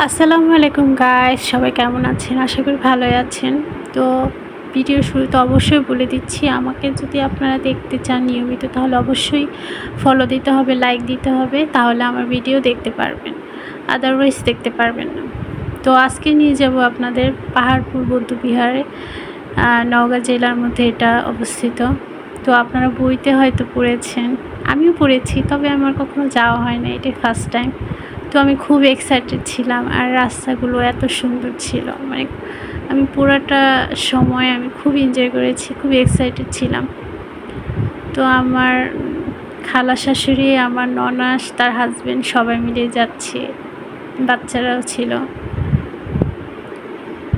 আসসালামু আলাইকুম গাইস, সবাই কেমন আছেন? আশা করি ভালোই আছেন। তো ভিডিও শুরুতে অবশ্যই বলে দিচ্ছি, আমাকে যদি আপনারা দেখতে চান নিয়মিত তাহলে অবশ্যই ফলো দিতে হবে, লাইক দিতে হবে, তাহলে আমার ভিডিও দেখতে পারবেন, আদারওয়াইজ দেখতে পারবেন না। তো আজকে নিয়ে যাব আপনাদের পাহাড়পুর বৌদ্ধবিহারে। নওগাঁ জেলার মধ্যে এটা অবস্থিত। তো আপনারা বইতে হয়তো পড়েছেন, আমিও পড়েছি, তবে আমার কখনো যাওয়া হয় না, এটাই ফার্স্ট টাইম। তো আমি খুব এক্সাইটেড ছিলাম, আর রাস্তাগুলো এত সুন্দর ছিল, মানে আমি পুরোটা সময় আমি খুব এনজয় করেছি, খুব এক্সাইটেড ছিলাম। তো আমার খালা শাশুড়ি, আমার ননাস, তার হাজব্যান্ড সবাই মিলে যাচ্ছে, বাচ্চারাও ছিল।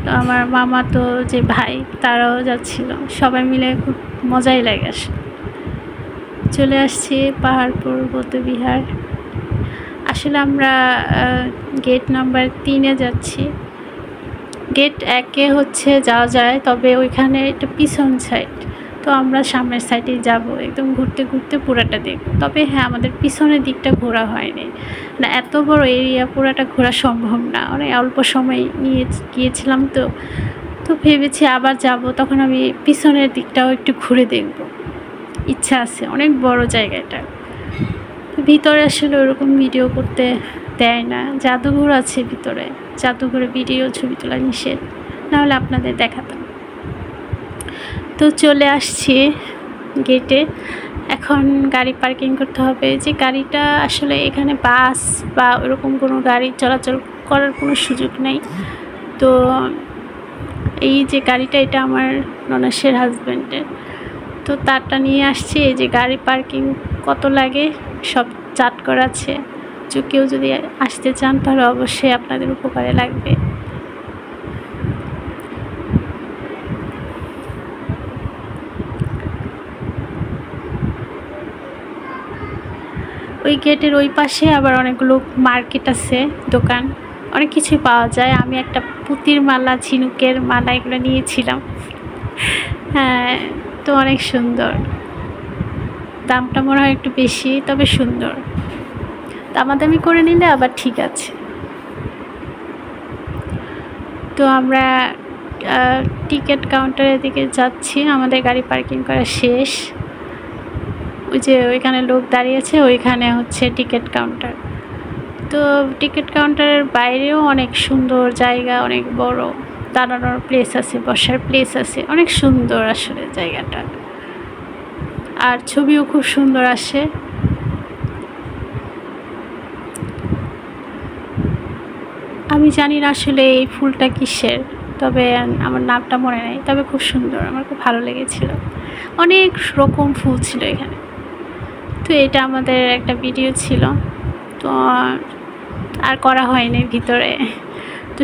তো আমার মামা তো যে ভাই তারাও যাচ্ছিল, সবাই মিলে খুব মজাই লাগে। চলে আসছি পাহাড়পুর বৌদ্ধবিহার। আসলে আমরা গেট নাম্বার 3-এ যাচ্ছি। গেট 1-এ হচ্ছে যাওয়া যায়, তবে ওইখানে একটা পিছন সাইড, তো আমরা সামনের সাইডেই যাব, একদম ঘুরতে ঘুরতে পুরাটা দেখব। তবে হ্যাঁ, আমাদের পিছনের দিকটা ঘোরা হয়নি, না এত বড় এরিয়া পুরাটা ঘোরা সম্ভব না, অনেক অল্প সময় নিয়ে গিয়েছিলাম। তো ভেবেছি আবার যাব, তখন আমি পিছনের দিকটাও একটু ঘুরে দেখব, ইচ্ছা আছে। অনেক বড় জায়গাটা, ভিতরে আসলে ওরকম ভিডিও করতে দেয় না। জাদুঘর আছে ভিতরে, জাদুঘরে ভিডিও ছবি তোলা নিষেধ, নাহলে আপনাদের দেখাতাম। তো চলে আসছি গেটে। এখন গাড়ি পার্কিং করতে হবে। যে গাড়িটা আসলে এখানে বাস বা ওরকম কোনো গাড়ি চলাচল করার কোনো সুযোগ নেই। তো এই যে গাড়িটা, এটা আমার ননাসের হাজব্যান্ডের, তো তারটা নিয়ে আসছি। এই যে গাড়ি পার্কিং কত লাগে সব চার্ট করা আছে, যে কেউ যদি আসতে চান তাহলে অবশ্যই আপনাদের উপকারে লাগবে। ওই গেটের ওই পাশে আবার অনেকগুলো মার্কেট আছে, দোকান, অনেক কিছুই পাওয়া যায়। আমি একটা পুঁতির মালা, ঝিনুকের মালা এগুলো নিয়েছিলাম। হ্যাঁ, তো অনেক সুন্দর, দামটা মনে হয় একটু বেশি, তবে সুন্দর। দামাদামি করে নিলে আবার ঠিক আছে। তো আমরা টিকিট কাউন্টারের দিকে যাচ্ছি, আমাদের গাড়ি পার্কিং করা শেষ। ওই যে ওইখানে লোক দাঁড়িয়েছে, ওইখানে হচ্ছে টিকিট কাউন্টার। তো টিকিট কাউন্টারের বাইরেও অনেক সুন্দর জায়গা, অনেক বড়, দাঁড়ানোর প্লেস আছে, বসার প্লেস আছে, অনেক সুন্দর আসলে জায়গাটা, আর ছবিও খুব সুন্দর আসে। আমি জানি না আসলে এই ফুলটা কিসের, তবে আমার নামটা মনে নেই, তবে খুব সুন্দর, আমার খুব ভালো লেগেছিল। অনেক রকম ফুল ছিল এখানে। তো এটা আমাদের একটা ভিডিও ছিল, তো আর করা হয়নি ভিতরে। তো